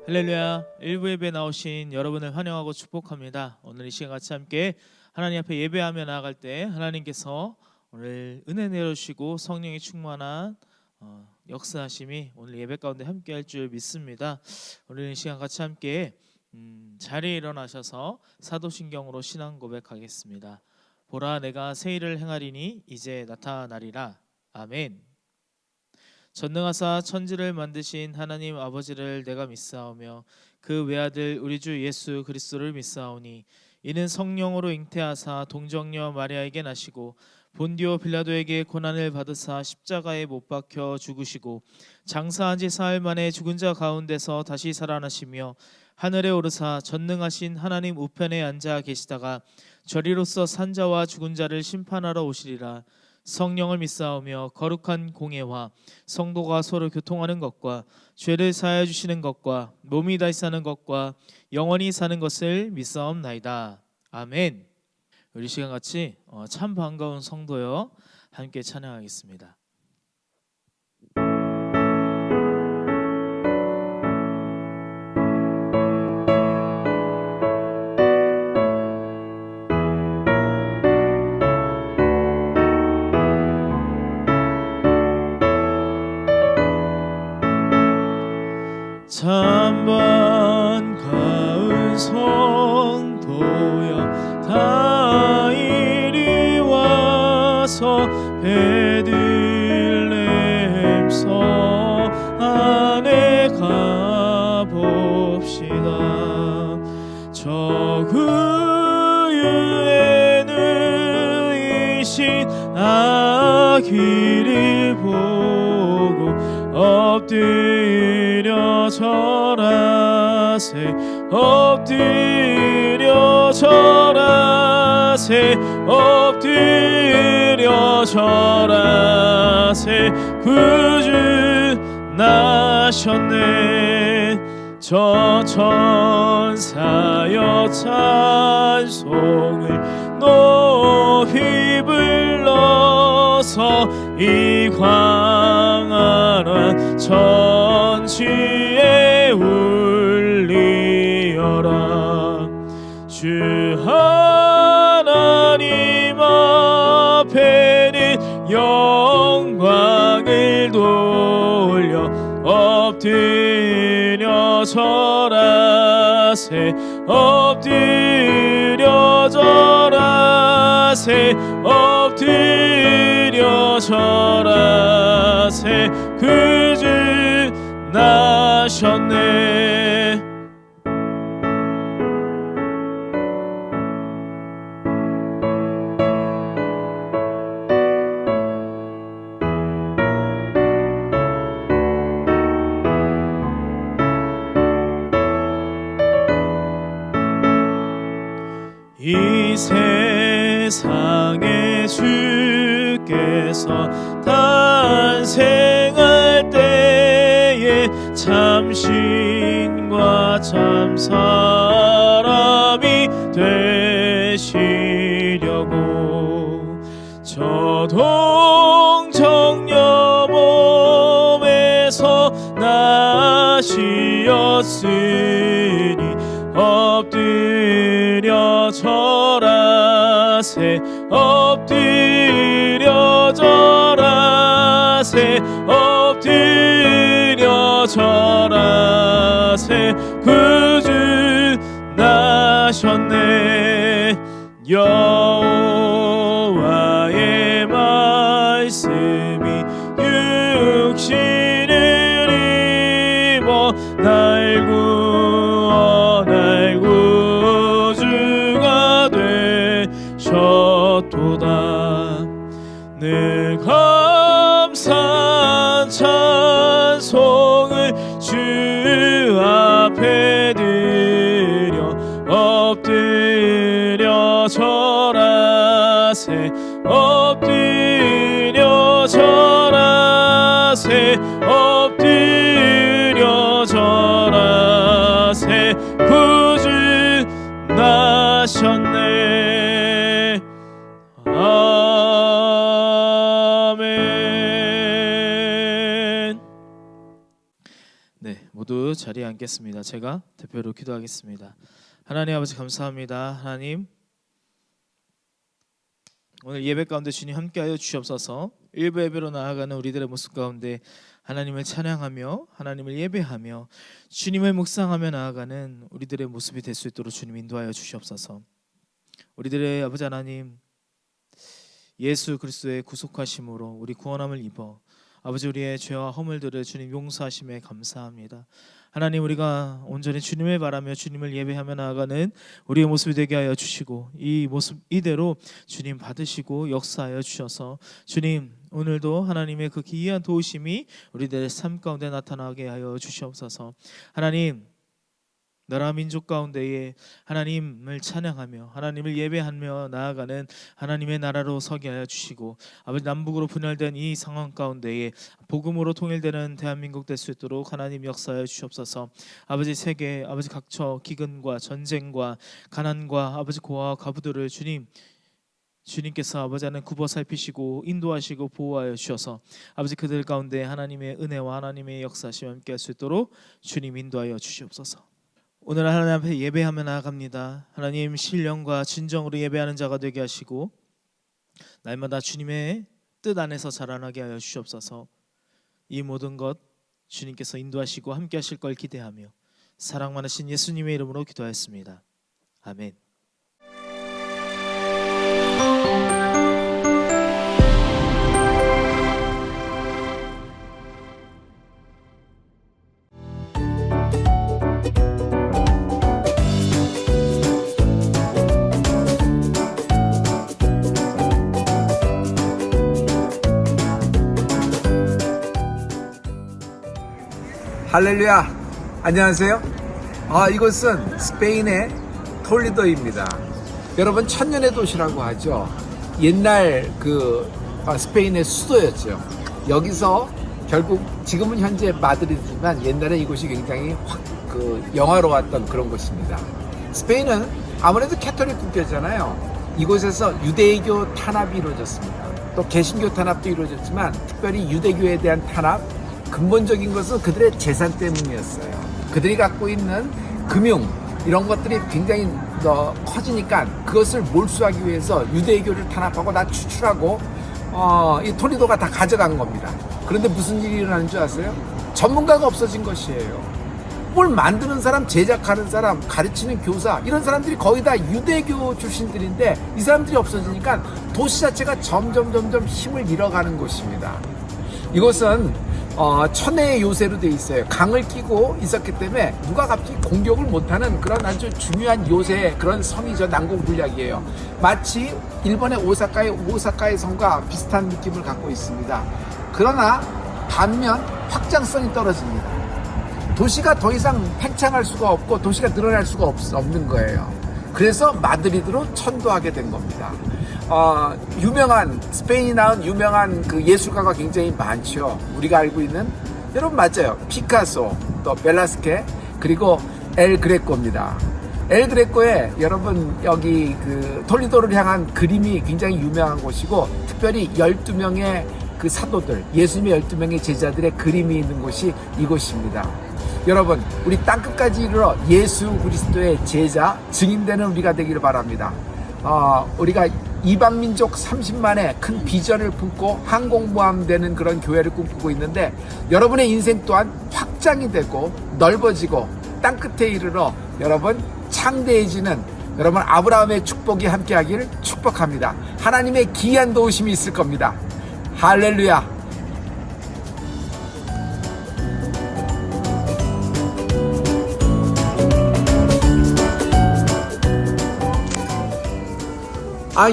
할렐루야. 일부 예배 나오신 여러분을 환영하고 축복합니다. 오늘 이 시간 같이 함께 하나님 앞에 예배하며 나아갈 때 하나님께서 오늘 은혜 내려주시고 성령이 충만한 역사하심이 오늘 예배 가운데 함께 할 줄 믿습니다. 오늘 이 시간 같이 함께 자리에 일어나셔서 사도신경으로 신앙 고백하겠습니다. 보라, 내가 새 일을 행하리니 이제 나타나리라. 아멘. 전능하사 천지를 만드신 하나님 아버지를 내가 믿사오며 그 외아들 우리 주 예수 그리스도를 믿사오니 이는 성령으로 잉태하사 동정녀 마리아에게 나시고 본디오 빌라도에게 고난을 받으사 십자가에 못 박혀 죽으시고 장사한 지 사흘 만에 죽은 자 가운데서 다시 살아나시며 하늘에 오르사 전능하신 하나님 우편에 앉아 계시다가 저리로서 산자와 죽은 자를 심판하러 오시리라. 성령을 믿사오며 거룩한 공예와 성도가 서로 교통하는 것과 죄를 사하여 주시는 것과 몸이 다시 사는 것과 영원히 사는 것을 믿사옵나이다. 아멘. 우리 시간 같이 참 반가운 성도여 함께 찬양하겠습니다. 참 반가운 성도여 다 이리 와서 베들레헴 성 안에 가봅시다. 저 구유에 누이신 아기를 보고 엎드려 절하세 엎드려 절하세 엎드려 절하세 구주 나셨네. 저 천사여 찬송을 높이 불러서 이 광활한 천지에 울리어라. 주 하나님 앞에는 영광을 돌려 엎드려 절하세 엎드려 절하세 엎드려 절하세 구주 나셨네. 이 세상에 주께서 탄생할 때에 참신과 참사람이 되시려고 저 동정녀 몸에서 나시었으니 엎드려 절하세 엎드려 절하세 엎드려 절하세 구주 나셨네. 여호와의 말씀이 육신을 입어 날 구원 날 구주가 되셨도다. 늘 감사한 찬송을 주 앞에 드려 엎드려 절하세 엎드려 절하세 엎드려 절하세 구주 나셨네. 아멘. 모두 자리에 앉겠습니다. 제가 대표로 기도하겠습니다. 하나님 아버지 감사합니다. 하나님 오늘 예배 가운데 주님 함께하여 주시옵소서. 일부 예배로 나아가는 우리들의 모습 가운데 하나님을 찬양하며 하나님을 예배하며 주님을 묵상하며 나아가는 우리들의 모습이 될 수 있도록 주님 인도하여 주시옵소서. 우리들의 아버지 하나님 예수 그리스도의 구속하심으로 우리 구원함을 입어 아버지 우리의 죄와 허물들을 주님 용서하심에 감사합니다. 하나님 우리가 온전히 주님을 바라며 주님을 예배하며 나아가는 우리의 모습이 되게 하여 주시고 이 모습 이대로 주님 받으시고 역사하여 주셔서 주님 오늘도 하나님의 그 기이한 도우심이 우리들의 삶 가운데 나타나게 하여 주시옵소서. 하나님 나라 민족 가운데에 하나님을 찬양하며 하나님을 예배하며 나아가는 하나님의 나라로 서게 하여 주시고 아버지 남북으로 분열된 이 상황 가운데에 복음으로 통일되는 대한민국 될 수 있도록 하나님 역사하여 주시옵소서. 아버지 세계 아버지 각처 기근과 전쟁과 가난과 아버지 고아와 과부들을 주님께서 아버지 하나님 굽어 살피시고 인도하시고 보호하여 주셔서 아버지 그들 가운데 하나님의 은혜와 하나님의 역사하심과 함께 할 수 있도록 주님 인도하여 주시옵소서. 오늘 하나님 앞에 예배하며 나아갑니다. 하나님 신령과 진정으로 예배하는 자가 되게 하시고 날마다 주님의 뜻 안에서 자라나게 하여 주시옵소서. 이 모든 것 주님께서 인도하시고 함께 하실 걸 기대하며 사랑 많으신 예수님의 이름으로 기도하였습니다. 아멘. 할렐루야, 안녕하세요. 이곳은 스페인의 톨리도입니다. 여러분 천년의 도시라고 하죠. 옛날 스페인의 수도였죠. 여기서 결국 지금은 현재 마드리드지만 옛날에 이곳이 굉장히 영화로웠던 그런 곳입니다. 스페인은 아무래도 캐톨릭 국가잖아요. 이곳에서 유대교 탄압이 이루어졌습니다. 또 개신교 탄압도 이루어졌지만 특별히 유대교에 대한 탄압, 근본적인 것은 그들의 재산 때문이었어요. 그들이 갖고 있는 금융 이런 것들이 굉장히 커지니까 그것을 몰수하기 위해서 유대교를 탄압하고 다 추출하고 이 톨리도가 다 가져간 겁니다. 그런데 무슨 일이 일어나는 줄 아세요? 전문가가 없어진 것이에요. 뭘 만드는 사람, 제작하는 사람, 가르치는 교사 이런 사람들이 거의 다 유대교 출신들인데 이 사람들이 없어지니까 도시 자체가 점점 힘을 잃어가는 곳입니다. 이곳은 천혜의 요새로 되어 있어요. 강을 끼고 있었기 때문에 누가 갑자기 공격을 못하는 그런 아주 중요한 요새 그런 성이죠. 난공불락이에요. 마치 일본의 오사카의 성과 비슷한 느낌을 갖고 있습니다. 그러나 반면 확장성이 떨어집니다. 도시가 더 이상 팽창할 수가 없고 도시가 늘어날 수가 없는 거예요. 그래서 마드리드로 천도하게 된 겁니다. 스페인이 낳은 유명한 그 예술가가 굉장히 많죠. 우리가 알고 있는, 여러분 맞아요. 피카소, 또 벨라스케, 그리고 엘 그레코입니다. 엘 그레코의 여러분 여기 톨리도를 향한 그림이 굉장히 유명한 곳이고, 특별히 12명의 그 사도들, 예수님의 12명의 제자들의 그림이 있는 곳이 이곳입니다. 여러분, 우리 땅끝까지 이르러 예수 그리스도의 제자, 증인되는 우리가 되기를 바랍니다. 우리가 이방민족 30만의 큰 비전을 품고 항공모함되는 그런 교회를 꿈꾸고 있는데, 여러분의 인생 또한 확장이 되고 넓어지고 땅끝에 이르러 여러분 창대해지는 여러분 아브라함의 축복이 함께하기를 축복합니다. 하나님의 기이한 도우심이 있을 겁니다. 할렐루야.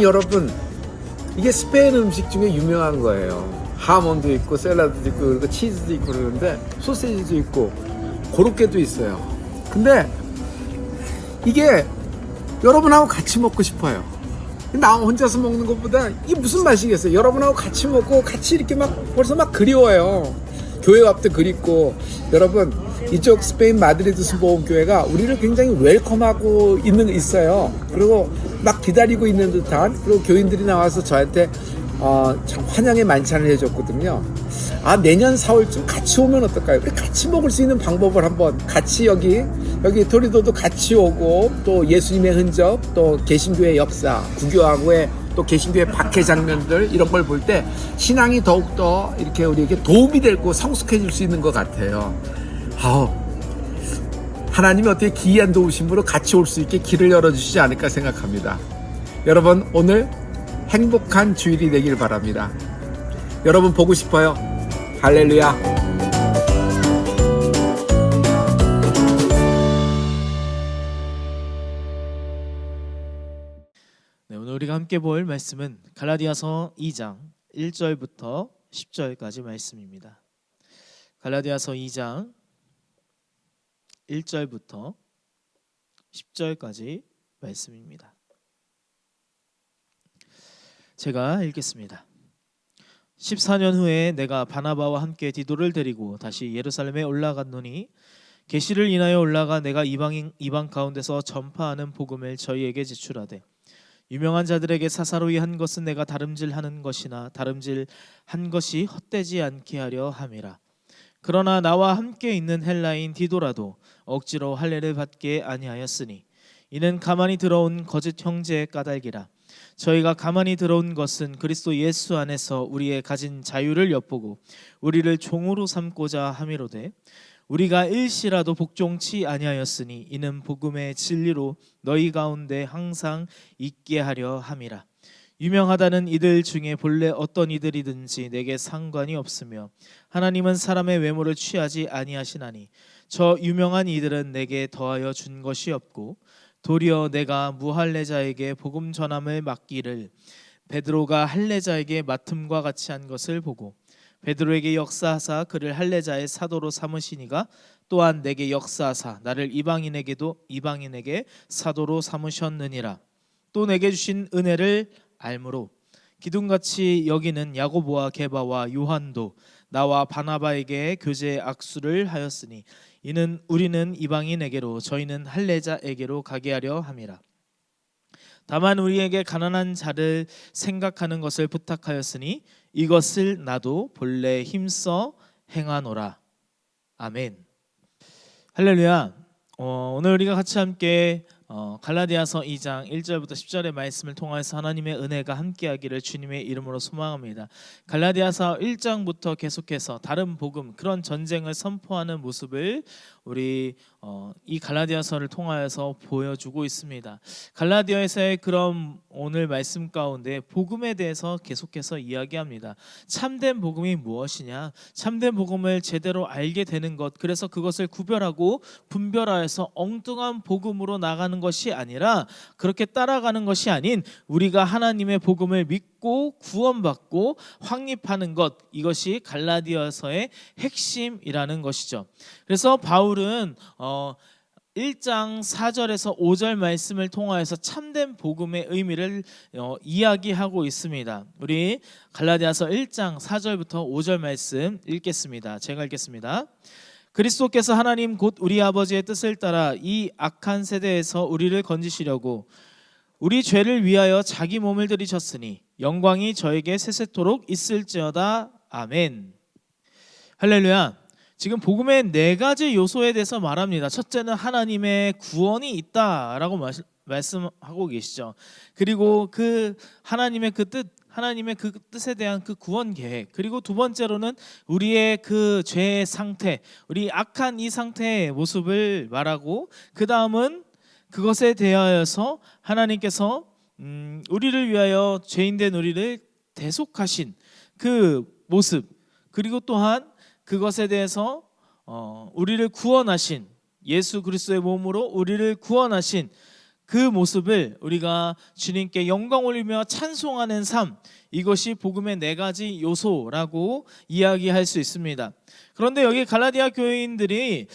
여러분, 이게 스페인 음식 중에 유명한 거예요. 하몬도 있고 샐러드도 있고 그리고 치즈도 있고 그러는데 소시지도 있고 고로케도 있어요. 근데 이게 여러분하고 같이 먹고 싶어요. 나 혼자서 먹는 것보다 이게 무슨 맛이겠어요. 여러분하고 같이 먹고 같이 이렇게 벌써 그리워요. 교회 앞도 그립고. 여러분, 이쪽 스페인 마드리드 수보원교회가 우리를 굉장히 웰컴하고 있어요. 그리고 막 기다리고 있는 듯한, 그리고 교인들이 나와서 저한테 참 환영의 만찬을 해줬거든요. 내년 4월쯤 같이 오면 어떨까요? 우리 같이 먹을 수 있는 방법을 한번 같이 여기 토리도도 같이 오고, 또 예수님의 흔적, 또 개신교의 역사, 구교하고의 또 개신교의 박해 장면들, 이런 걸 볼 때 신앙이 더욱더 이렇게 우리에게 도움이 되고 성숙해질 수 있는 것 같아요. 하나님이 어떻게 기이한 도우심으로 같이 올 수 있게 길을 열어주시지 않을까 생각합니다. 여러분, 오늘 행복한 주일이 되길 바랍니다. 여러분 보고 싶어요. 할렐루야. 네, 오늘 우리가 함께 볼 말씀은 갈라디아서 2장 1절부터 10절까지 말씀입니다. 갈라디아서 2장 1절부터 10절까지 말씀입니다. 제가 읽겠습니다. 14년 후에 내가 바나바와 함께 디도를 데리고 다시 예루살렘에 올라갔노니, 계시를 인하여 올라가 내가 이방 가운데서 전파하는 복음을 저희에게 제출하되, 유명한 자들에게 사사로이 한 것은 내가 다름질하는 것이나 다름질한 것이 헛되지 않게 하려 함이라. 그러나 나와 함께 있는 헬라인 디도라도 억지로 할례를 받게 아니하였으니, 이는 가만히 들어온 거짓 형제의 까닭이라. 저희가 가만히 들어온 것은 그리스도 예수 안에서 우리의 가진 자유를 엿보고 우리를 종으로 삼고자 함이로되, 우리가 일시라도 복종치 아니하였으니 이는 복음의 진리로 너희 가운데 항상 있게 하려 함이라. 유명하다는 이들 중에 본래 어떤 이들이든지 내게 상관이 없으며, 하나님은 사람의 외모를 취하지 아니하시나니 저 유명한 이들은 내게 더하여 준 것이 없고, 도리어 내가 무할례자에게 복음 전함을 맡기를 베드로가 할례자에게 맡음과 같이 한 것을 보고, 베드로에게 역사하사 그를 할례자의 사도로 삼으시니가 또한 내게 역사하사 나를 이방인에게 사도로 삼으셨느니라. 또 내게 주신 은혜를 알므로 기둥같이 여기는 야고보와 게바와 요한도 나와 바나바에게 교제의 악수를 하였으니, 이는 우리는 이방인에게로 저희는 할례자에게로 가게 하려 함이라. 다만 우리에게 가난한 자를 생각하는 것을 부탁하였으니 이것을 나도 본래 힘써 행하노라. 아멘. 할렐루야. 오늘 우리가 같이 함께 갈라디아서 2장 1절부터 10절의 말씀을 통해서 하나님의 은혜가 함께하기를 주님의 이름으로 소망합니다. 갈라디아서 1장부터 계속해서 다른 복음, 그런 전쟁을 선포하는 모습을 우리 이 갈라디아서를 통하여서 보여주고 있습니다. 갈라디아서의 그런 오늘 말씀 가운데 복음에 대해서 계속해서 이야기합니다. 참된 복음이 무엇이냐? 참된 복음을 제대로 알게 되는 것, 그래서 그것을 구별하고 분별하여서 엉뚱한 복음으로 나가는 것이 아니라, 그렇게 따라가는 것이 아닌 우리가 하나님의 복음을 믿고 구원받고 확립하는 것, 이것이 갈라디아서의 핵심이라는 것이죠. 그래서 바울은 1장 4절에서 5절 말씀을 통하여서 참된 복음의 의미를 이야기하고 있습니다. 우리 갈라디아서 1장 4절부터 5절 말씀 읽겠습니다. 제가 읽겠습니다. 그리스도께서 하나님 곧 우리 아버지의 뜻을 따라 이 악한 세대에서 우리를 건지시려고 우리 죄를 위하여 자기 몸을 들이셨으니 영광이 저에게 세세토록 있을지어다. 아멘. 할렐루야. 지금 복음의 4가지 요소에 대해서 말합니다. 첫째는 하나님의 구원이 있다라고 말씀하고 계시죠. 그리고 그 하나님의 그 뜻에 대한 그 구원 계획, 그리고 두 번째로는 우리의 그 죄의 상태, 우리 악한 이 상태의 모습을 말하고, 그 다음은 그것에 대하여서 하나님께서 우리를 위하여 죄인된 우리를 대속하신 그 모습, 그리고 또한 그것에 대해서 우리를 구원하신, 예수 그리스도의 몸으로 우리를 구원하신 그 모습을 우리가 주님께 영광 올리며 찬송하는 삶, 이것이 복음의 4가지 요소라고 이야기할 수 있습니다. 그런데 여기 갈라디아의 교인들이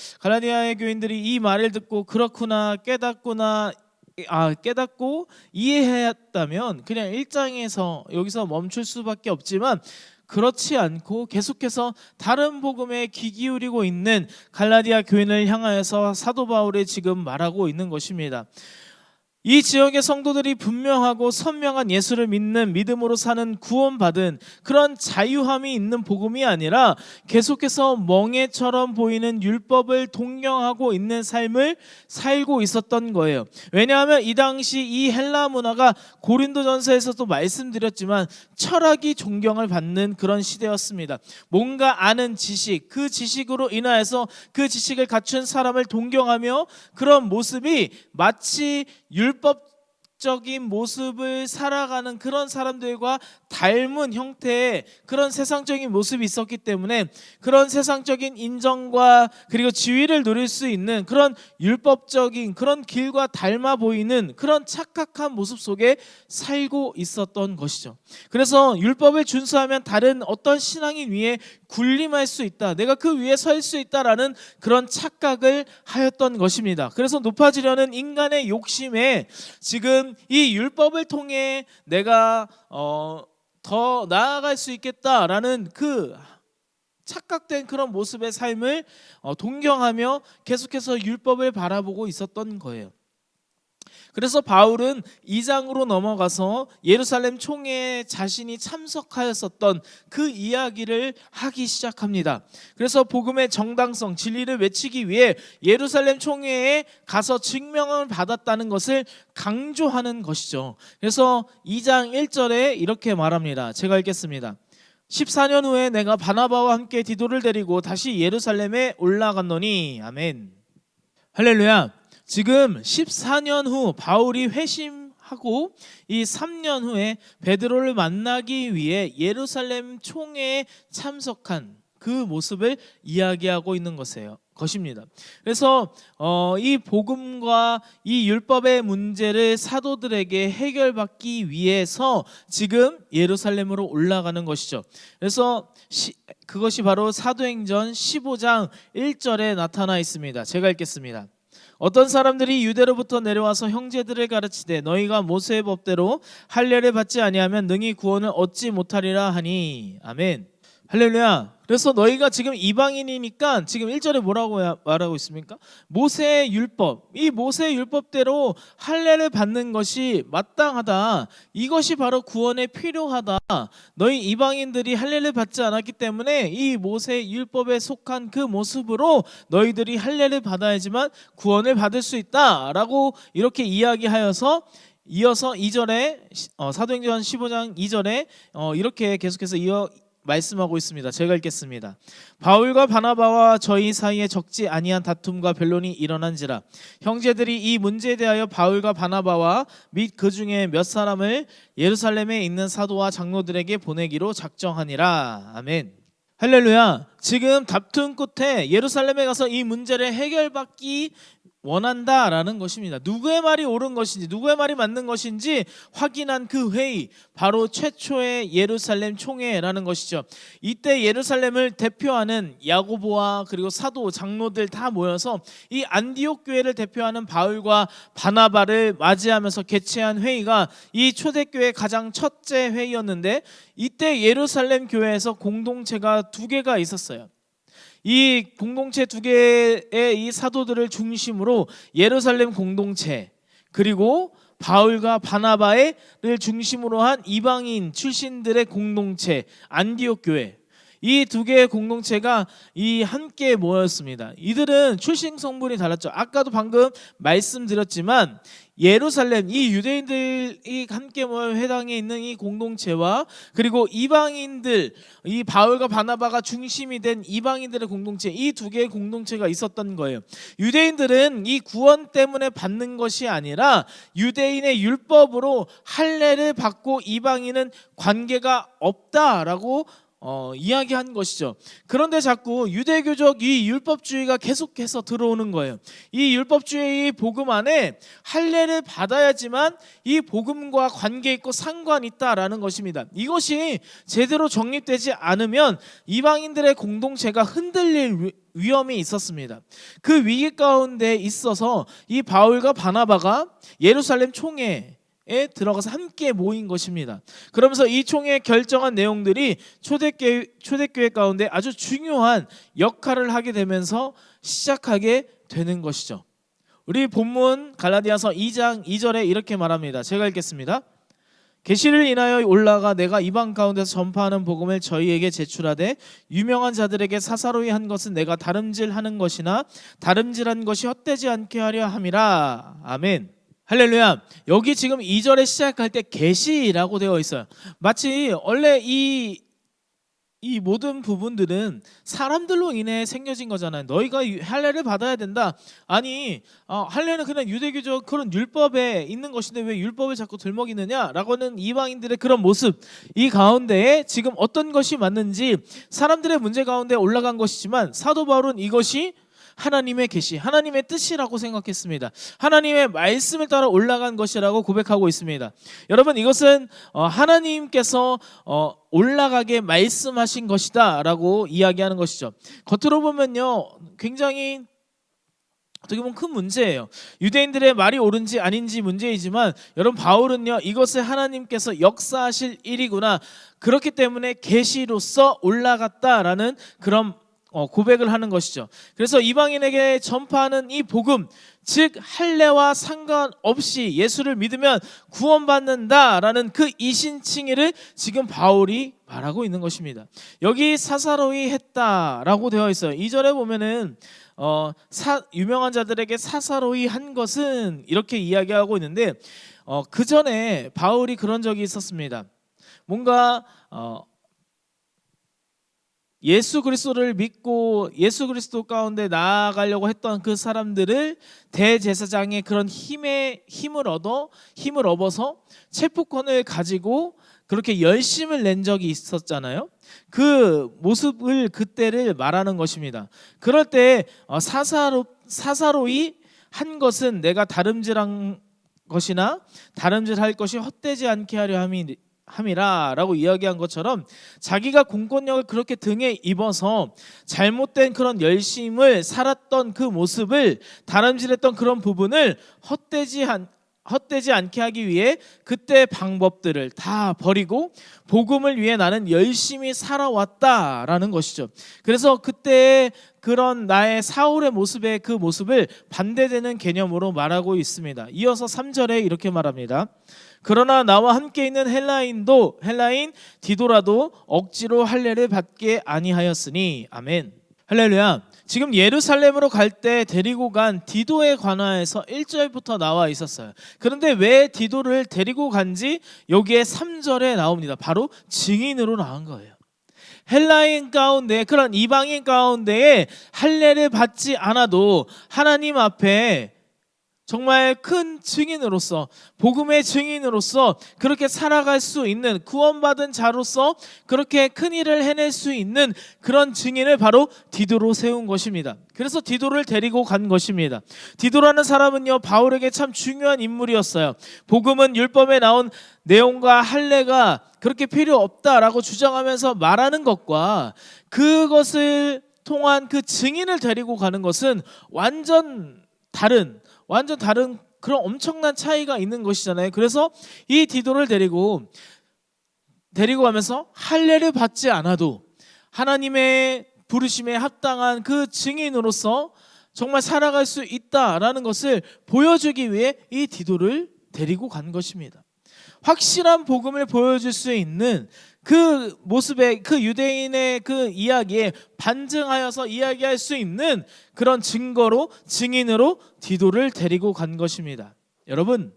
이 말을 듣고 그렇구나, 깨닫고 이해했다면 그냥 1장에서 여기서 멈출 수밖에 없지만, 그렇지 않고 계속해서 다른 복음에 귀 기울이고 있는 갈라디아 교인을 향하여서 사도 바울이 지금 말하고 있는 것입니다. 이 지역의 성도들이 분명하고 선명한 예수를 믿는 믿음으로 사는 구원받은 그런 자유함이 있는 복음이 아니라 계속해서 멍에처럼 보이는 율법을 동경하고 있는 삶을 살고 있었던 거예요. 왜냐하면 이 당시 이 헬라 문화가 고린도전서에서도 말씀드렸지만 철학이 존경을 받는 그런 시대였습니다. 뭔가 아는 지식, 그 지식으로 인하여서 그 지식을 갖춘 사람을 동경하며 그런 모습이 마치 율법적인 모습을 살아가는 그런 사람들과 닮은 형태의 그런 세상적인 모습이 있었기 때문에 그런 세상적인 인정과 그리고 지위를 누릴 수 있는 그런 율법적인 그런 길과 닮아 보이는 그런 착각한 모습 속에 살고 있었던 것이죠. 그래서 율법을 준수하면 다른 어떤 신앙인 위에 군림할 수 있다, 내가 그 위에 설 수 있다라는 그런 착각을 하였던 것입니다. 그래서 높아지려는 인간의 욕심에 지금 이 율법을 통해 내가 더 나아갈 수 있겠다라는 그 착각된 그런 모습의 삶을 동경하며 계속해서 율법을 바라보고 있었던 거예요. 그래서 바울은 2장으로 넘어가서 예루살렘 총회에 자신이 참석하였었던 그 이야기를 하기 시작합니다. 그래서 복음의 정당성, 진리를 외치기 위해 예루살렘 총회에 가서 증명을 받았다는 것을 강조하는 것이죠. 그래서 2장 1절에 이렇게 말합니다. 제가 읽겠습니다. 14년 후에 내가 바나바와 함께 디도를 데리고 다시 예루살렘에 올라갔노니. 아멘. 할렐루야. 지금 14년 후 바울이 회심하고 이 3년 후에 베드로를 만나기 위해 예루살렘 총회에 참석한 그 모습을 이야기하고 있는 것입니다. 그래서 이 복음과 이 율법의 문제를 사도들에게 해결받기 위해서 지금 예루살렘으로 올라가는 것이죠. 그래서 그것이 바로 사도행전 15장 1절에 나타나 있습니다. 제가 읽겠습니다. 어떤 사람들이 유대로부터 내려와서 형제들을 가르치되 너희가 모세의 법대로 할례를 받지 아니하면 능히 구원을 얻지 못하리라 하니. 아멘. 할렐루야. 그래서 너희가 지금 이방인이니까 지금 1절에 뭐라고 말하고 있습니까? 모세의 율법, 이 모세의 율법대로 할례를 받는 것이 마땅하다. 이것이 바로 구원에 필요하다. 너희 이방인들이 할례를 받지 않았기 때문에 이 모세의 율법에 속한 그 모습으로 너희들이 할례를 받아야지만 구원을 받을 수 있다라고 이렇게 이야기하여서 이어서 2절에 사도행전 15장 2절에 이렇게 계속해서 말씀하고 있습니다. 제가 읽겠습니다. 바울과 바나바와 저희 사이에 적지 아니한 다툼과 변론이 일어난지라 형제들이 이 문제에 대하여 바울과 바나바와 및 그 중에 몇 사람을 예루살렘에 있는 사도와 장로들에게 보내기로 작정하니라. 아멘. 할렐루야. 지금 다툼 끝에 예루살렘에 가서 이 문제를 해결받기 원한다라는 것입니다. 누구의 말이 옳은 것인지, 누구의 말이 맞는 것인지 확인한 그 회의, 바로 최초의 예루살렘 총회라는 것이죠. 이때 예루살렘을 대표하는 야고보와 그리고 사도, 장로들 다 모여서 이 안디옥 교회를 대표하는 바울과 바나바를 맞이하면서 개최한 회의가 이 초대교회 가장 첫째 회의였는데, 이때 예루살렘 교회에서 공동체가 두 개가 있었어요. 이 공동체 두 개의 이 사도들을 중심으로 예루살렘 공동체, 그리고 바울과 바나바를 중심으로 한 이방인 출신들의 공동체 안디옥 교회, 이 두 개의 공동체가 이 함께 모였습니다. 이들은 출신 성분이 달랐죠. 아까도 방금 말씀드렸지만 예루살렘, 이 유대인들이 함께 모여 회당에 있는 이 공동체와 그리고 이방인들, 이 바울과 바나바가 중심이 된 이방인들의 공동체, 이 두 개의 공동체가 있었던 거예요. 유대인들은 이 구원 때문에 받는 것이 아니라 유대인의 율법으로 할례를 받고 이방인은 관계가 없다라고 이야기한 것이죠. 그런데 자꾸 유대교적 이 율법주의가 계속해서 들어오는 거예요. 이 율법주의 복음 안에 할례를 받아야지만 이 복음과 관계 있고 상관 있다라는 것입니다. 이것이 제대로 정립되지 않으면 이방인들의 공동체가 흔들릴 위험이 있었습니다. 그 위기 가운데 있어서 이 바울과 바나바가 예루살렘 총회에 들어가서 함께 모인 것입니다. 그러면서 이 총회에 결정한 내용들이 초대교회 가운데 아주 중요한 역할을 하게 되면서 시작하게 되는 것이죠. 우리 본문 갈라디아서 2장 2절에 이렇게 말합니다. 제가 읽겠습니다. 계시를 인하여 올라가 내가 이방 가운데서 전파하는 복음을 저희에게 제출하되 유명한 자들에게 사사로이 한 것은 내가 다름질하는 것이나 다름질한 것이 헛되지 않게 하려 함이라. 아멘. 할렐루야. 여기 지금 2절에 시작할 때 계시라고 되어 있어요. 마치 원래 이 모든 부분들은 사람들로 인해 생겨진 거잖아요. 너희가 할례를 받아야 된다. 아니 할례는 그냥 유대교적 그런 율법에 있는 것인데 왜 율법을 자꾸 들먹이느냐라고는 이방인들의 그런 모습, 이 가운데에 지금 어떤 것이 맞는지 사람들의 문제 가운데 올라간 것이지만 사도 바울은 이것이 하나님의 계시, 하나님의 뜻이라고 생각했습니다. 하나님의 말씀을 따라 올라간 것이라고 고백하고 있습니다. 여러분, 이것은 하나님께서 올라가게 말씀하신 것이다 라고 이야기하는 것이죠. 겉으로 보면요, 굉장히 어떻게 보면 큰 문제예요. 유대인들의 말이 옳은지 아닌지 문제이지만 여러분, 바울은요, 이것을 하나님께서 역사하실 일이구나, 그렇기 때문에 계시로서 올라갔다라는 그런 고백을 하는 것이죠. 그래서 이방인에게 전파하는 이 복음, 즉 할례와 상관없이 예수를 믿으면 구원받는다라는 그 이신칭의를 지금 바울이 말하고 있는 것입니다. 여기 사사로이 했다라고 되어 있어요. 2절에 보면은 유명한 자들에게 사사로이 한 것은 이렇게 이야기하고 있는데 그 전에 바울이 그런 적이 있었습니다. 뭔가 예수 그리스도를 믿고 예수 그리스도 가운데 나아가려고 했던 그 사람들을 대제사장의 그런 힘을 얻어서 체포권을 가지고 그렇게 열심을 낸 적이 있었잖아요. 그 모습을, 그때를 말하는 것입니다. 그럴 때 사사로이 한 것은 내가 다름질한 것이나 다름질할 것이 헛되지 않게 하려 함이라 라고 이야기한 것처럼 자기가 공권력을 그렇게 등에 입어서 잘못된 그런 열심을 살았던 그 모습을, 다름질했던 그런 부분을 헛되지 않게 하기 위해 그때 방법들을 다 버리고 복음을 위해 나는 열심히 살아왔다라는 것이죠. 그래서 그때 그런 나의 사울의 모습의 그 모습을 반대되는 개념으로 말하고 있습니다. 이어서 3절에 이렇게 말합니다. 그러나 나와 함께 있는 헬라인 디도라도 억지로 할례를 받게 아니하였으니. 아멘. 할렐루야. 지금 예루살렘으로 갈 때 데리고 간 디도에 관하여서 1절부터 나와 있었어요. 그런데 왜 디도를 데리고 간지 여기에 3절에 나옵니다. 바로 증인으로 나온 거예요. 헬라인 가운데, 그런 이방인 가운데에 할례를 받지 않아도 하나님 앞에 정말 큰 증인으로서, 복음의 증인으로서 그렇게 살아갈 수 있는, 구원받은 자로서 그렇게 큰 일을 해낼 수 있는 그런 증인을 바로 디도로 세운 것입니다. 그래서 디도를 데리고 간 것입니다. 디도라는 사람은요, 바울에게 참 중요한 인물이었어요. 복음은 율법에 나온 내용과 할례가 그렇게 필요 없다라고 주장하면서 말하는 것과 그것을 통한 그 증인을 데리고 가는 것은 완전 다른 그런 엄청난 차이가 있는 것이잖아요. 그래서 이 디도를 데리고 가면서 할례를 받지 않아도 하나님의 부르심에 합당한 그 증인으로서 정말 살아갈 수 있다라는 것을 보여주기 위해 이 디도를 데리고 간 것입니다. 확실한 복음을 보여줄 수 있는 그 모습에, 그 유대인의 그 이야기에 반증하여서 이야기할 수 있는 그런 증거로, 증인으로 디도를 데리고 간 것입니다. 여러분,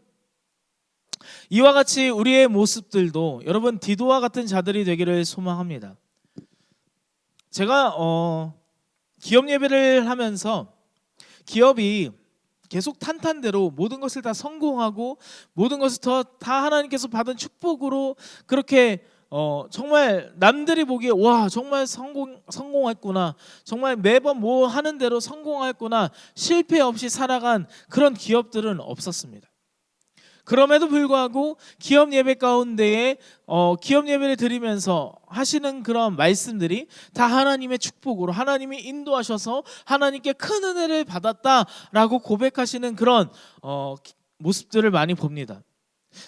이와 같이 우리의 모습들도 여러분 디도와 같은 자들이 되기를 소망합니다. 제가 기업 예배를 하면서 기업이 계속 탄탄대로 모든 것을 다 성공하고 모든 것을 다 하나님께서 받은 축복으로 그렇게 정말 남들이 보기에 와, 정말 성공했구나, 정말 매번 뭐 하는 대로 성공했구나, 실패 없이 살아간 그런 기업들은 없었습니다. 그럼에도 불구하고 기업 예배 가운데에 기업 예배를 드리면서 하시는 그런 말씀들이 다 하나님의 축복으로, 하나님이 인도하셔서 하나님께 큰 은혜를 받았다라고 고백하시는 그런 모습들을 많이 봅니다.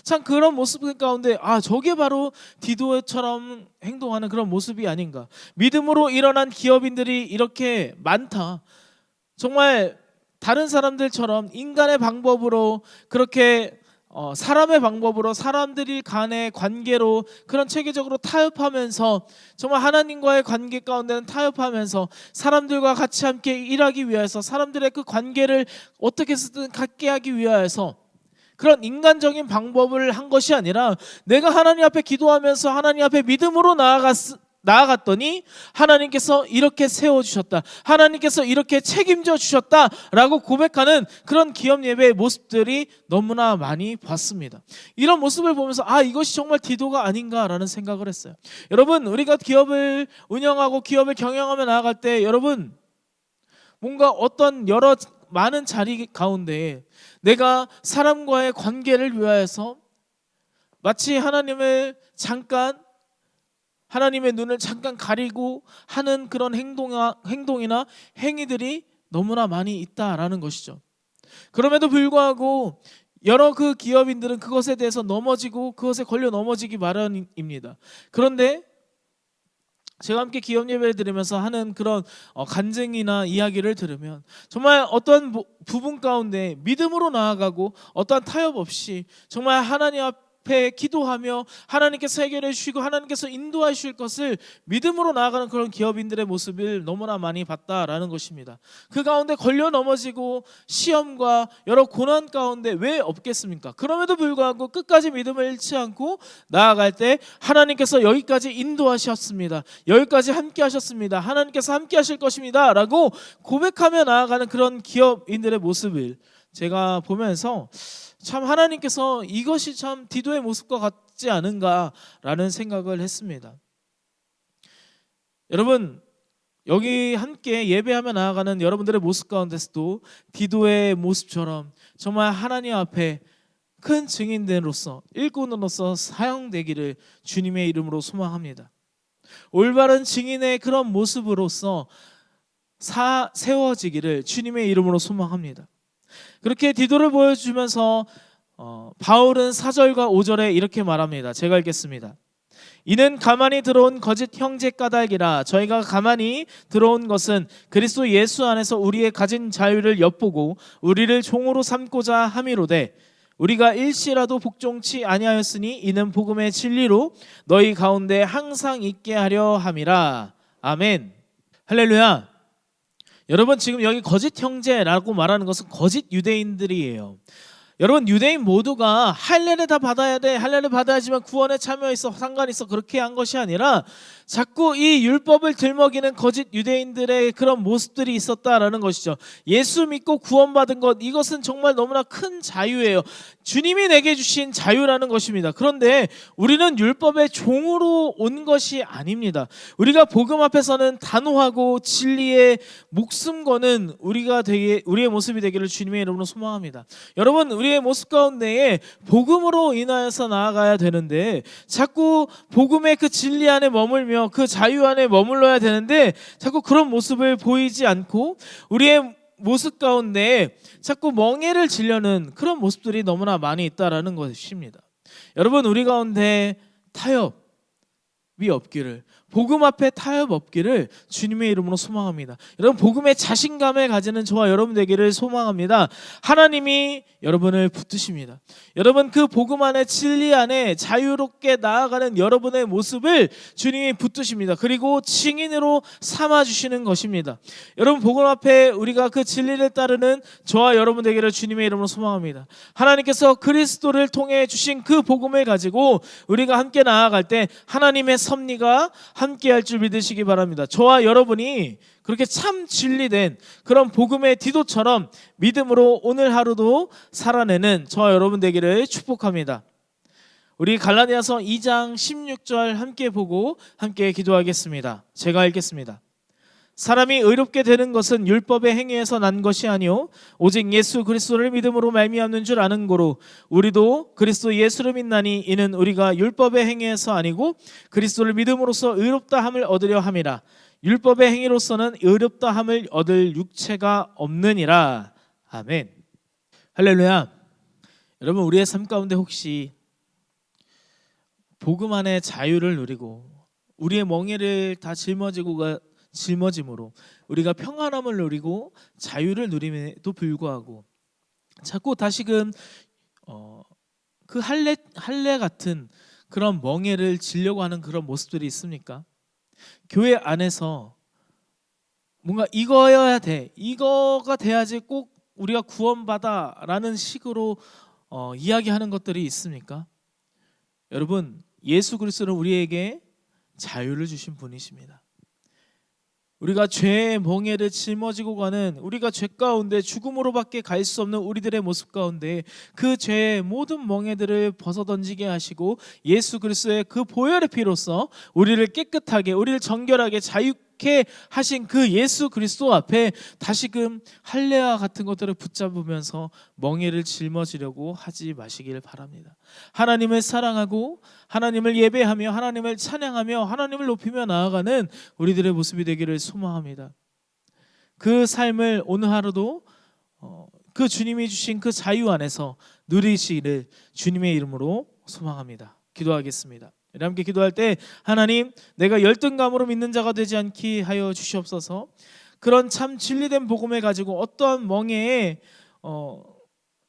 참 그런 모습 가운데 저게 바로 디도처럼 행동하는 그런 모습이 아닌가. 믿음으로 일어난 기업인들이 이렇게 많다. 정말 다른 사람들처럼 인간의 방법으로 그렇게 사람의 방법으로 사람들이 간의 관계로 그런 체계적으로 타협하면서 정말 하나님과의 관계 가운데는 타협하면서 사람들과 같이 함께 일하기 위해서 사람들의 그 관계를 어떻게 쓰든 갖게 하기 위해서 그런 인간적인 방법을 한 것이 아니라 내가 하나님 앞에 기도하면서 하나님 앞에 믿음으로 나아갔더니 하나님께서 이렇게 세워주셨다, 하나님께서 이렇게 책임져 주셨다라고 고백하는 그런 기업 예배의 모습들이 너무나 많이 봤습니다. 이런 모습을 보면서 이것이 정말 디도가 아닌가라는 생각을 했어요. 여러분, 우리가 기업을 운영하고 기업을 경영하며 나아갈 때 여러분 뭔가 어떤 여러 많은 자리 가운데 내가 사람과의 관계를 위하여서 마치 하나님의 눈을 잠깐 가리고 하는 그런 행동이나 행위들이 너무나 많이 있다라는 것이죠. 그럼에도 불구하고 여러 그 기업인들은 그것에 대해서 넘어지고 그것에 걸려 넘어지기 마련입니다. 그런데 제가 함께 기업 예배를 드리면서 하는 그런 간증이나 이야기를 들으면 정말 어떤 부분 가운데 믿음으로 나아가고 어떠한 타협 없이 정말 하나님 앞에 기도하며 하나님께서 해결해 주시고 하나님께서 인도하실 것을 믿음으로 나아가는 그런 기업인들의 모습을 너무나 많이 봤다라는 것입니다. 그 가운데 걸려 넘어지고 시험과 여러 고난 가운데 왜 없겠습니까? 그럼에도 불구하고 끝까지 믿음을 잃지 않고 나아갈 때 하나님께서 여기까지 인도하셨습니다, 여기까지 함께 하셨습니다, 하나님께서 함께 하실 것입니다 라고 고백하며 나아가는 그런 기업인들의 모습을 제가 보면서 참 하나님께서 이것이 참 디도의 모습과 같지 않은가라는 생각을 했습니다. 여러분, 여기 함께 예배하며 나아가는 여러분들의 모습 가운데서도 디도의 모습처럼 정말 하나님 앞에 큰 증인들로서 일꾼으로서 사용되기를 주님의 이름으로 소망합니다. 올바른 증인의 그런 모습으로서 세워지기를 주님의 이름으로 소망합니다. 그렇게 디도를 보여주면서 바울은 4절과 5절에 이렇게 말합니다. 제가 읽겠습니다. 이는 가만히 들어온 거짓 형제 까닭이라. 저희가 가만히 들어온 것은 그리스도 예수 안에서 우리의 가진 자유를 엿보고 우리를 종으로 삼고자 함이로되 우리가 일시라도 복종치 아니하였으니 이는 복음의 진리로 너희 가운데 항상 있게 하려 함이라. 아멘. 할렐루야. 여러분, 지금 여기 거짓 형제라고 말하는 것은 거짓 유대인들이에요. 여러분, 유대인 모두가 할례를 다 받아야 돼, 할례를 받아야지만 구원에 참여했어, 상관이 있어, 그렇게 한 것이 아니라 자꾸 이 율법을 들먹이는 거짓 유대인들의 그런 모습들이 있었다라는 것이죠. 예수 믿고 구원받은 것, 이것은 정말 너무나 큰 자유예요. 주님이 내게 주신 자유라는 것입니다. 그런데 우리는 율법의 종으로 온 것이 아닙니다. 우리가 복음 앞에서는 단호하고 진리에 목숨 거는 우리의 모습이 되기를 주님의 이름으로 소망합니다. 여러분, 우리의 모습 가운데에 복음으로 인하여서 나아가야 되는데 자꾸 복음의 그 진리 안에 머물며 그 자유 안에 머물러야 되는데 자꾸 그런 모습을 보이지 않고 우리의 모습 가운데 자꾸 멍에를 지려는 그런 모습들이 너무나 많이 있다라는 것입니다. 여러분, 우리 가운데 타협이 없기를, 복음 앞에 타협 없기를 주님의 이름으로 소망합니다. 여러분, 복음의 자신감을 가지는 저와 여러분 되기를 소망합니다. 하나님이 여러분을 붙드십니다. 여러분, 그 복음 안에 진리 안에 자유롭게 나아가는 여러분의 모습을 주님이 붙드십니다. 그리고 증인으로 삼아주시는 것입니다. 여러분, 복음 앞에 우리가 그 진리를 따르는 저와 여러분 되기를 주님의 이름으로 소망합니다. 하나님께서 그리스도를 통해 주신 그 복음을 가지고 우리가 함께 나아갈 때 하나님의 섭리가 함께할 줄 믿으시기 바랍니다. 저와 여러분이 그렇게 참 진리된 그런 복음의 디도처럼 믿음으로 오늘 하루도 살아내는 저와 여러분 되기를 축복합니다. 우리 갈라디아서 2장 16절 함께 보고 함께 기도하겠습니다. 제가 읽겠습니다. 사람이 의롭게 되는 것은 율법의 행위에서 난 것이 아니요 오직 예수 그리스도를 믿음으로 말미암는 줄 아는 고로 우리도 그리스도 예수를 믿나니 이는 우리가 율법의 행위에서 아니고 그리스도를 믿음으로써 의롭다함을 얻으려 함이라. 율법의 행위로서는 의롭다함을 얻을 육체가 없느니라. 아멘. 할렐루야. 여러분, 우리의 삶 가운데 혹시 복음 안에 자유를 누리고 우리의 멍에를 다 짊어지고 짊어짐으로 우리가 평안함을 누리고 자유를 누림에도 불구하고 자꾸 다시금 그 할례 같은 그런 멍에를 지려고 하는 그런 모습들이 있습니까? 교회 안에서 뭔가 이거여야 돼, 이거가 돼야지 꼭 우리가 구원받아라는 식으로 이야기하는 것들이 있습니까? 여러분, 예수 그리스도는 우리에게 자유를 주신 분이십니다. 우리가 죄의 멍에를 짊어지고 가는, 우리가 죄 가운데 죽음으로밖에 갈 수 없는 우리들의 모습 가운데 그 죄의 모든 멍에들을 벗어던지게 하시고 예수 그리스도의 그 보혈의 피로써 우리를 깨끗하게, 우리를 정결하게 자유케 하신 그 예수 그리스도 앞에 다시금 할례와 같은 것들을 붙잡으면서 멍에를 짊어지려고 하지 마시길 바랍니다. 하나님을 사랑하고 하나님을 예배하며 하나님을 찬양하며 하나님을 높이며 나아가는 우리들의 모습이 되기를 소망합니다. 그 삶을 오늘 하루도 그 주님이 주신 그 자유 안에서 누리시기를 주님의 이름으로 소망합니다. 기도하겠습니다. 우리 함께 기도할 때, 하나님, 내가 열등감으로 믿는 자가 되지 않게 하여 주시옵소서. 그런 참 진리된 복음을 가지고 어떠한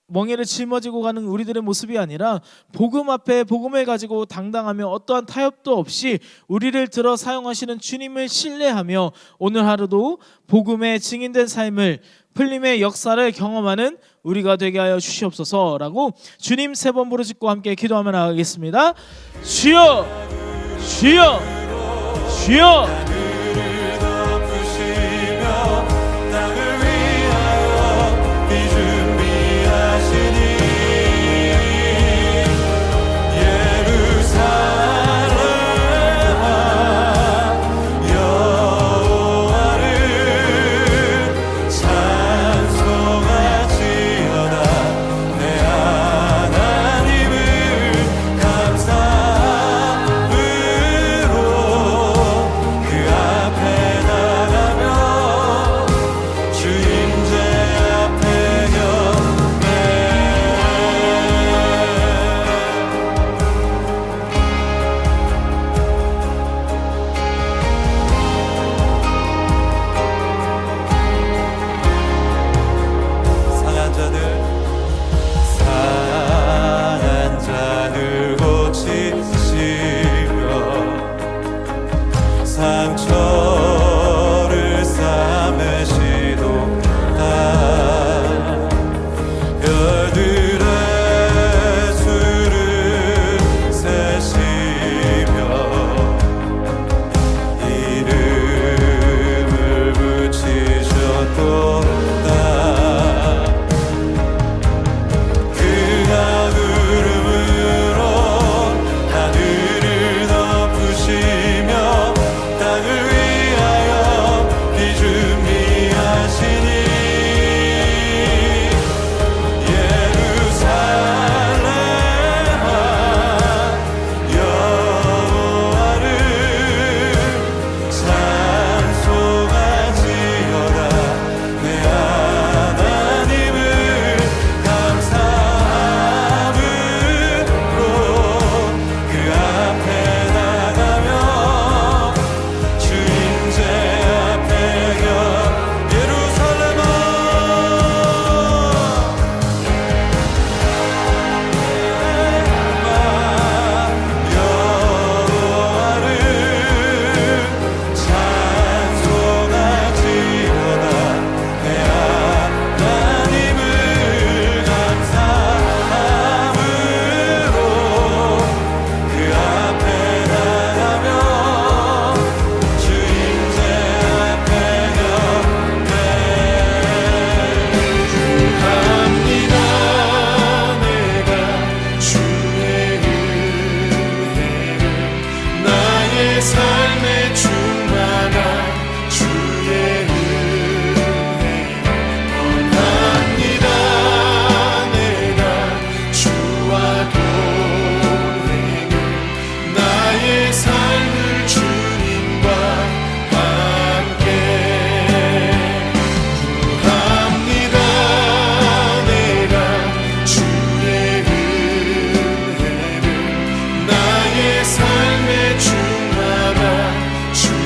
멍에를 짊어지고 가는 우리들의 모습이 아니라 복음 앞에 복음을 가지고 당당하며 어떠한 타협도 없이 우리를 들어 사용하시는 주님을 신뢰하며 오늘 하루도 복음의 증인된 삶을, 풀림의 역사를 경험하는 우리가 되게 하여 주시옵소서라고 주님 3번 부르짖고 함께 기도하며 나가겠습니다. 주여, 주여, 주여. 삶의 주마다 주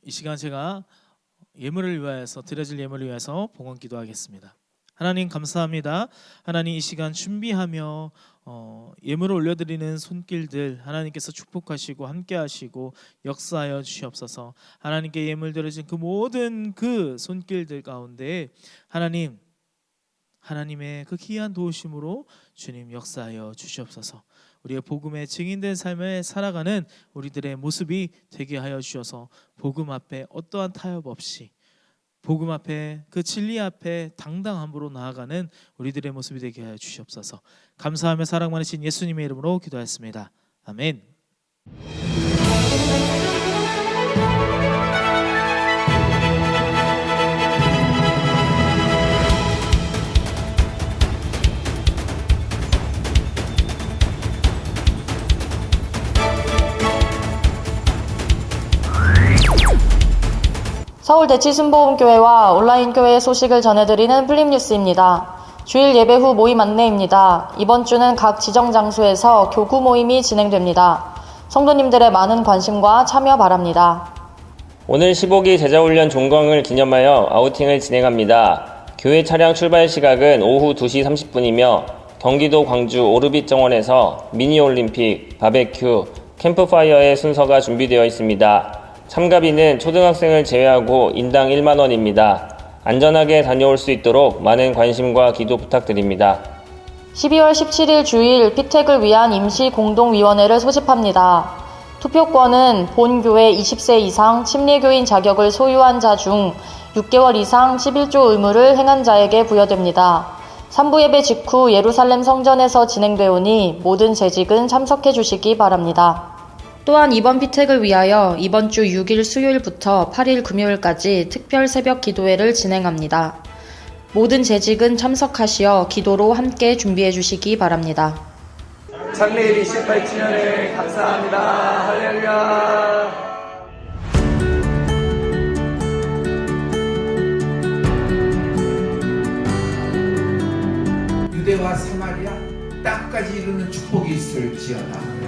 이 시간 제가 예물을 위하여서 드려질 예물을 위해서 봉헌 기도하겠습니다. 하나님 감사합니다. 하나님 이 시간 준비하며 예물을 올려드리는 손길들 하나님께서 축복하시고 함께하시고 역사하여 주시옵소서. 하나님께 예물 드려진 그 모든 그 손길들 가운데 하나님의 그 귀한 도우심으로 주님 역사하여 주시옵소서. 우리의 복음에 증인된 삶을 살아가는 우리들의 모습이 되게 하여 주셔서 복음 앞에 어떠한 타협 없이 복음 앞에 그 진리 앞에 당당함으로 나아가는 우리들의 모습이 되게 하여 주시옵소서. 감사하며 사랑 많으신 예수님의 이름으로 기도하였습니다. 아멘. 서울대치순복음교회와 온라인교회의 소식을 전해드리는 플립뉴스입니다. 주일 예배 후 모임 안내입니다. 이번 주는 각 지정 장소에서 교구 모임이 진행됩니다. 성도님들의 많은 관심과 참여 바랍니다. 오늘 15기 제자훈련 종강을 기념하여 아우팅을 진행합니다. 교회 차량 출발 시각은 오후 2시 30분이며 경기도 광주 오르빗 정원에서 미니올림픽, 바베큐, 캠프파이어의 순서가 준비되어 있습니다. 참가비는 초등학생을 제외하고 인당 1만원입니다. 안전하게 다녀올 수 있도록 많은 관심과 기도 부탁드립니다. 12월 17일 주일 피택을 위한 임시공동위원회를 소집합니다. 투표권은 본교회 20세 이상 침례교인 자격을 소유한 자 중 6개월 이상 11조 의무를 행한 자에게 부여됩니다. 3부 예배 직후 예루살렘 성전에서 진행되오니 모든 재직은 참석해 주시기 바랍니다. 또한 이번 피택을 위하여 이번 주 6일 수요일부터 8일 금요일까지 특별 새벽 기도회를 진행합니다. 모든 재직은 참석하시어 기도로 함께 준비해 주시기 바랍니다. 장례일 28주년에 감사합니다. 할렐루야. 유대와 사마리아 땅까지 이르는 축복이 있을지어다.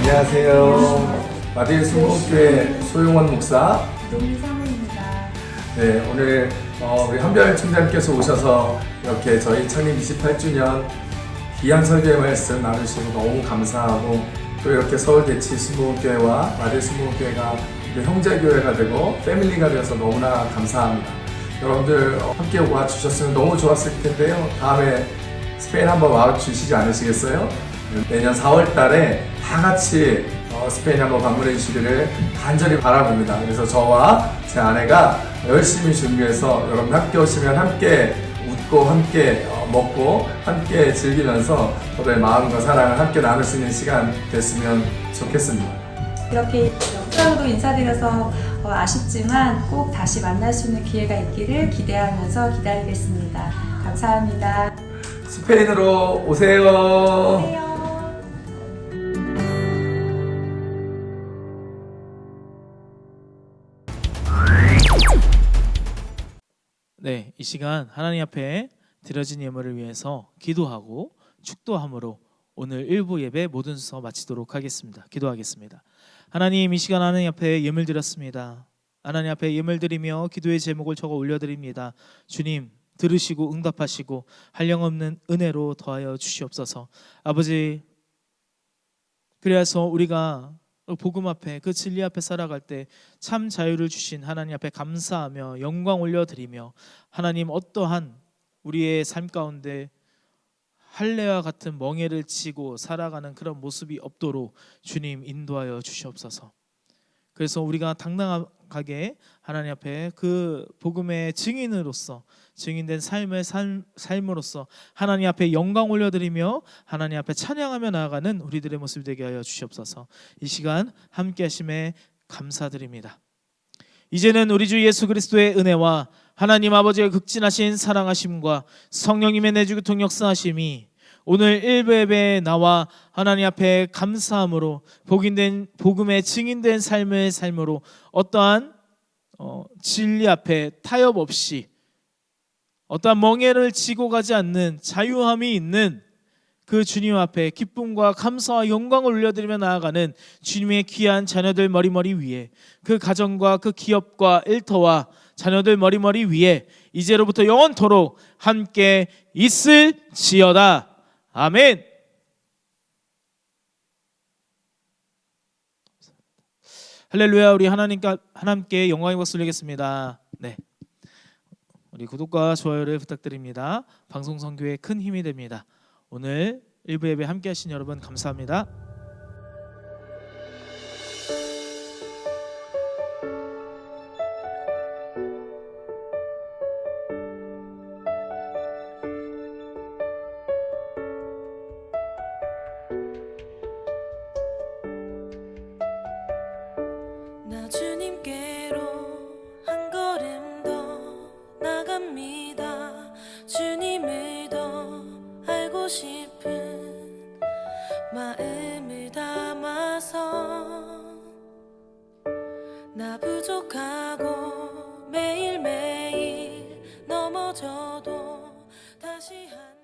안녕하세요. 마디엘 순복음교회 소용원 목사 노미 사모입니다. 네, 오늘 우리 한별 총장님께서 오셔서 이렇게 저희 창립 28주년 귀한 설교의 말씀 나누시고 너무 감사하고 또 이렇게 서울대치 순복음교회와 마디엘 순복음교회가 형제교회가 되고 패밀리가 되어서 너무나 감사합니다. 여러분들 함께 와주셨으면 너무 좋았을 텐데요. 다음에 스페인 한번 와주시지 않으시겠어요? 내년 4월 달에 다 같이 스페인 한번 방문해 주시기를 간절히 바라봅니다. 그래서 저와 제 아내가 열심히 준비해서 여러분 함께 오시면 함께 웃고 함께 먹고 함께 즐기면서 서로의 마음과 사랑을 함께 나눌 수 있는 시간 됐으면 좋겠습니다. 이렇게 영상으로 인사드려서 아쉽지만 꼭 다시 만날 수 있는 기회가 있기를 기대하면서 기다리겠습니다. 감사합니다. 스페인으로 오세요. 안녕. 네, 이 시간 하나님 앞에 드려진 예물을 위해서 기도하고 축도함으로 오늘 1부 예배 모든 순서 마치도록 하겠습니다. 기도하겠습니다. 하나님, 이 시간 하나님 앞에 예물 드렸습니다. 하나님 앞에 예물 드리며 기도의 제목을 적어 올려드립니다. 주님, 들으시고 응답하시고 한량없는 은혜로 더하여 주시옵소서. 아버지, 그래서 우리가 복음 앞에 그 진리 앞에 살아갈 때 참 자유를 주신 하나님 앞에 감사하며 영광 올려드리며 하나님 어떠한 우리의 삶 가운데 할례와 같은 멍에를 치고 살아가는 그런 모습이 없도록 주님 인도하여 주시옵소서. 그래서 우리가 당당하게 하나님 앞에 그 복음의 증인으로서 증인된 삶으로서 하나님 앞에 영광 올려드리며 하나님 앞에 찬양하며 나아가는 우리들의 모습이 되게 하여 주시옵소서. 이 시간 함께 하심에 감사드립니다. 이제는 우리 주 예수 그리스도의 은혜와 하나님 아버지의 극진하신 사랑하심과 성령님의 내주교통 역사하심이 오늘 일부 예배에 나와 하나님 앞에 감사함으로 복음의 증인된 삶을 삶으로 어떠한 진리 앞에 타협 없이 어떠한 멍에를 지고 가지 않는 자유함이 있는 그 주님 앞에 기쁨과 감사와 영광을 올려드리며 나아가는 주님의 귀한 자녀들 머리머리 위에, 그 가정과 그 기업과 일터와 자녀들 머리머리 위에 이제로부터 영원토록 함께 있을지어다. 아멘. 할렐루야. 우리 하나님께 영광의 박수 드리겠습니다. 네, 우리 구독과 좋아요를 부탁드립니다. 방송 선교에 큰 힘이 됩니다. 오늘 일부 예배 함께 하신 여러분 감사합니다. 나 주님께로 한 걸음 더 나갑니다. 주님을 더 알고 싶은 마음을 담아서 나 부족하고 매일매일 넘어져도 다시 한